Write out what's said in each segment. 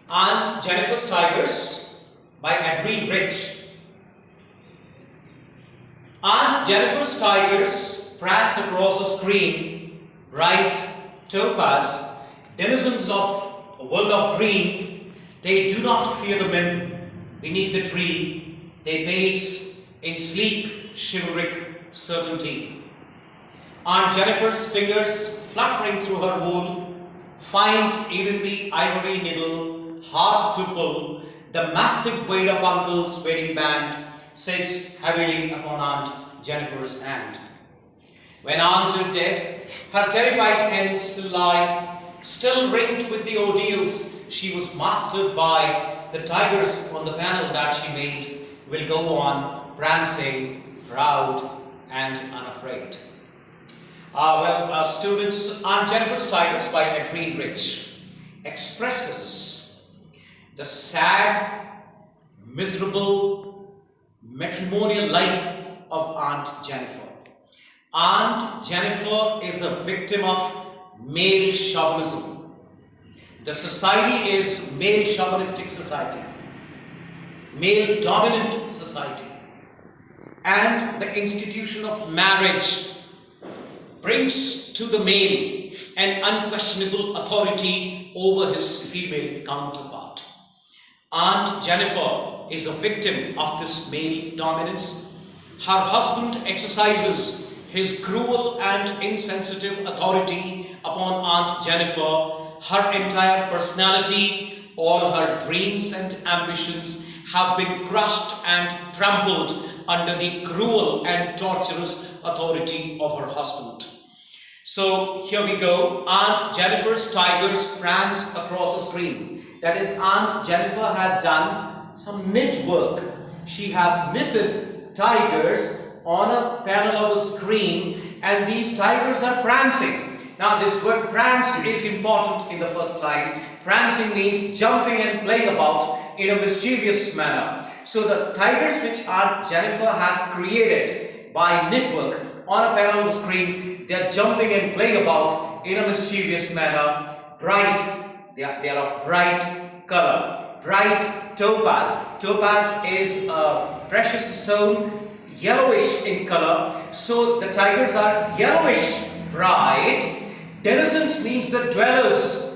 Aunt Jennifer's Tigers by Adrienne Rich. Aunt Jennifer's tigers prance across a screen, bright topaz, denizens of a world of green. They do not fear the men beneath the tree. They pace in sleek, chivalric certainty. Aunt Jennifer's fingers fluttering through her wool find even the ivory needle hard to pull. The massive weight of Uncle's wedding band sits heavily upon Aunt Jennifer's hand. When Aunt is dead, her terrified hens will lie, still ringed with the ordeals she was mastered by. The tigers on the panel that she made will go on prancing, proud and unafraid. Students, Aunt Jennifer's Tigers by Adrienne Rich expresses the sad, miserable, matrimonial life of Aunt Jennifer. Aunt Jennifer is a victim of male chauvinism. The society is male chauvinistic society, male dominant society, and the institution of marriage brings to the male an unquestionable authority over his female counterpart. Aunt Jennifer is a victim of this male dominance. Her husband exercises his cruel and insensitive authority upon Aunt Jennifer. Her entire personality, all her dreams and ambitions have been crushed and trampled under the cruel and torturous authority of her husband. So here we go. Aunt Jennifer's tigers prance across a screen. That is, Aunt Jennifer has done some knit work. She has knitted tigers on a panel of a screen, and these tigers are prancing. Now this word prance is important in the first line. Prancing means jumping and playing about in a mischievous manner. So the tigers which Aunt Jennifer has created by knit work on a panel of a screen, they are jumping and playing about in a mischievous manner. Bright, they are of bright color. Bright topaz. Topaz is a precious stone, yellowish in color. So the tigers are yellowish, bright. Denizens means the dwellers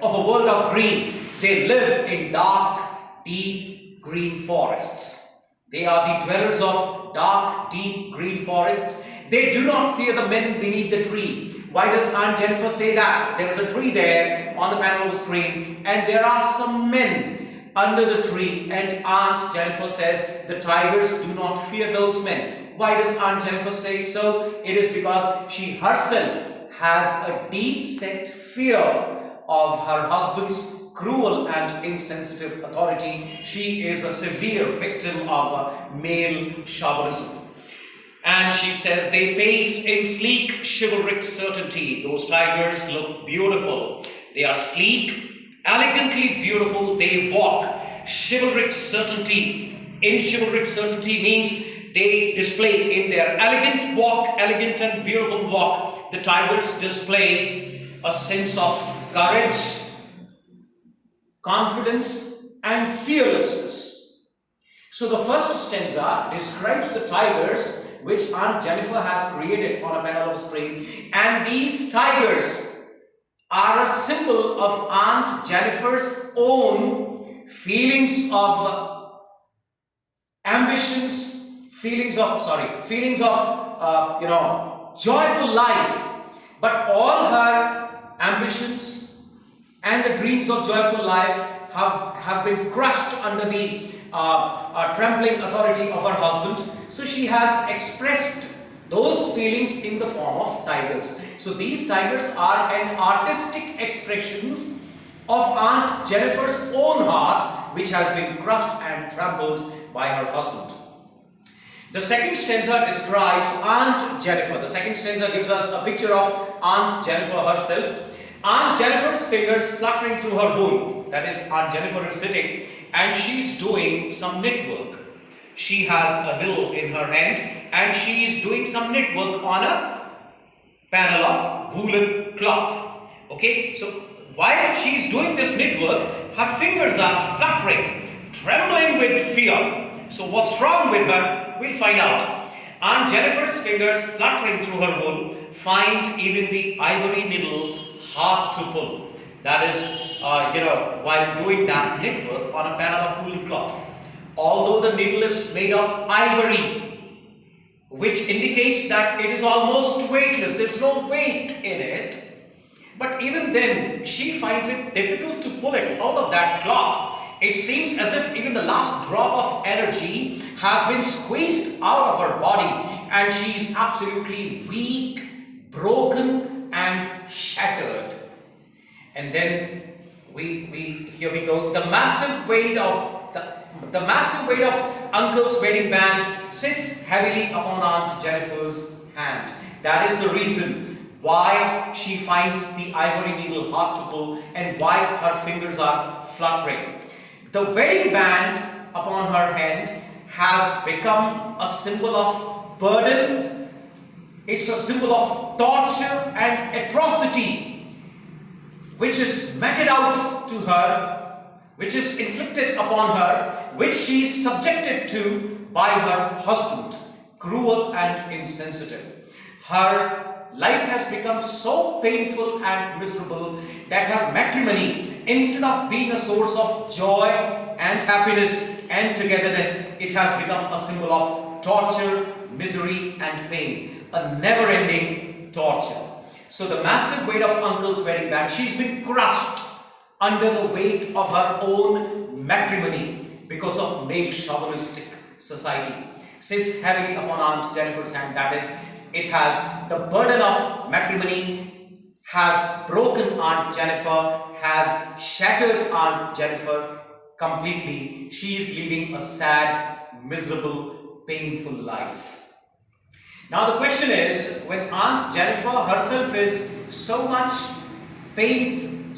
of a world of green. They live in dark, deep green forests. They are the dwellers of dark, deep green forests. They do not fear the men beneath the tree. Why does Aunt Jennifer say that? There is a tree there on the panel of the screen, and there are some men under the tree, and Aunt Jennifer says the tigers do not fear those men. Why does Aunt Jennifer say so? It is because she herself has a deep-set fear of her husband's cruel and insensitive authority. She is a severe victim of male chauvinism. And she says they pace in sleek, chivalric certainty. Those tigers look beautiful. They are sleek, elegantly beautiful. They walk. Chivalric certainty. In chivalric certainty means they display in their elegant walk, elegant and beautiful walk. The tigers display a sense of courage, confidence and fearlessness. So the first stanza describes the tigers which Aunt Jennifer has created on a panel of screen, and these tigers are a symbol of Aunt Jennifer's own feelings of ambitions, feelings of joyful life. But all her ambitions and the dreams of joyful life have been crushed under the trampling authority of her husband. So she has expressed those feelings in the form of tigers. So these tigers are an artistic expressions of Aunt Jennifer's own heart, which has been crushed and trampled by her husband. The second stanza describes Aunt Jennifer. The second stanza gives us a picture of Aunt Jennifer herself. Aunt Jennifer's fingers fluttering through her wool. That is, Aunt Jennifer is sitting and she's doing some knit work. She has a needle in her hand and she is doing some knit work on a panel of woolen cloth. Okay, so while she is doing this knit work, her fingers are fluttering, trembling with fear. So what's wrong with her? We'll find out. Aunt Jennifer's fingers fluttering through her wool find even the ivory needle hard to pull. That is, while doing that knit work on a panel of woolen cloth. Although the needle is made of ivory, which indicates that it is almost weightless, there's no weight in it. But even then, she finds it difficult to pull it out of that cloth. It seems as if even the last drop of energy has been squeezed out of her body, and she's absolutely weak, broken, and shattered. And then here we go. The massive weight of Uncle's wedding band sits heavily upon Aunt Jennifer's hand. That is the reason why she finds the ivory needle hard to pull and why her fingers are fluttering. The wedding band upon her hand has become a symbol of burden. It's a symbol of torture and atrocity, which is meted out to her, which is inflicted upon her, which she is subjected to by her husband, cruel and insensitive. Her life has become so painful and miserable that her matrimony, instead of being a source of joy and happiness and togetherness, it has become a symbol of torture, misery and pain, a never-ending torture. So the massive weight of Uncle's wedding band, she's been crushed under the weight of her own matrimony because of male chauvinistic society. Sits heavily upon Aunt Jennifer's hand, that is, it has the burden of matrimony, has broken Aunt Jennifer, has shattered Aunt Jennifer completely. She is leading a sad, miserable, painful life. Now the question is, when Aunt Jennifer herself is so much painful,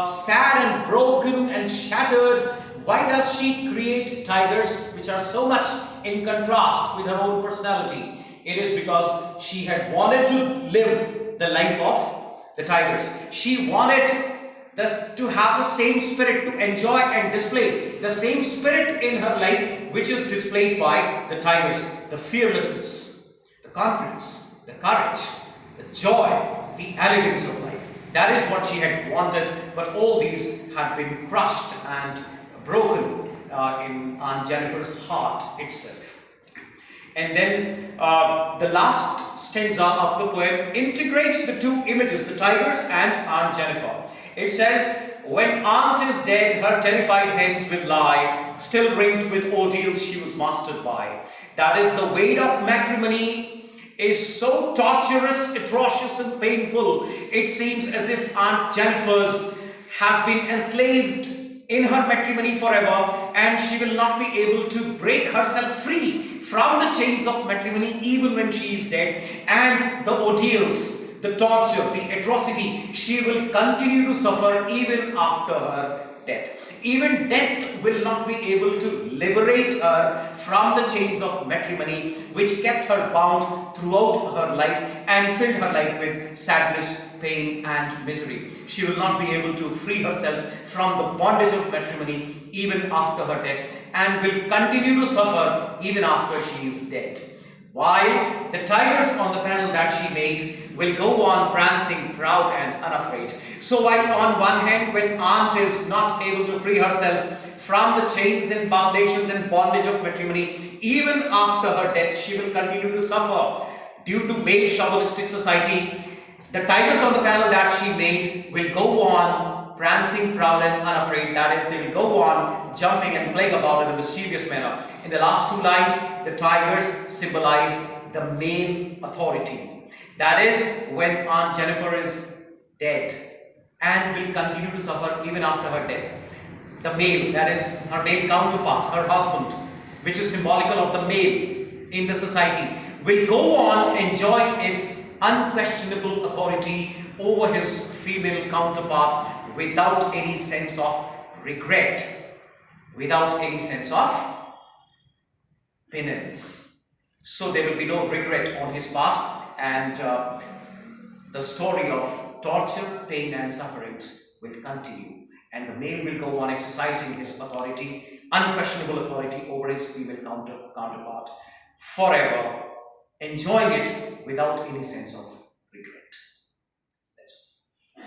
sad and broken and shattered, why does she create tigers which are so much in contrast with her own personality? It is because she had wanted to live the life of the tigers. She wanted to have the same spirit, to enjoy and display the same spirit in her life which is displayed by the tigers. The fearlessness, the confidence, the courage, the joy, the elegance of life. That is what she had wanted, but all these had been crushed and broken in Aunt Jennifer's heart itself. And then the last stanza of the poem integrates the two images, the tigers and Aunt Jennifer. It says, when Aunt is dead, her terrified hens will lie, still ringed with ordeals she was mastered by. That is, the weight of matrimony is so torturous, atrocious and painful. It seems as if Aunt Jennifer's has been enslaved in her matrimony forever, and she will not be able to break herself free from the chains of matrimony even when she is dead. And the ordeals, the torture, the atrocity, she will continue to suffer even after her death. Even death will not be able to liberate her from the chains of matrimony which kept her bound throughout her life and filled her life with sadness, pain and misery. She will not be able to free herself from the bondage of matrimony even after her death, and will continue to suffer even after she is dead. While the tigers on the panel that she made will go on prancing, proud and unafraid. So while on one hand, when Aunt is not able to free herself from the chains and foundations and bondage of matrimony, even after her death, she will continue to suffer due to male chauvinistic society. The tigers on the panel that she made will go on prancing, proud and unafraid. That is, they will go on jumping and playing about in a mischievous manner. In the last two lines, the tigers symbolize the male authority. That is, when Aunt Jennifer is dead and will continue to suffer even after her death, the male, that is her male counterpart, her husband, which is symbolical of the male in the society, will go on enjoying its unquestionable authority over his female counterpart without any sense of regret, without any sense of penance. So there will be no regret on his part, and the story of torture, pain, and sufferings will continue, and the male will go on exercising his authority, unquestionable authority over his female counterpart forever, enjoying it without any sense of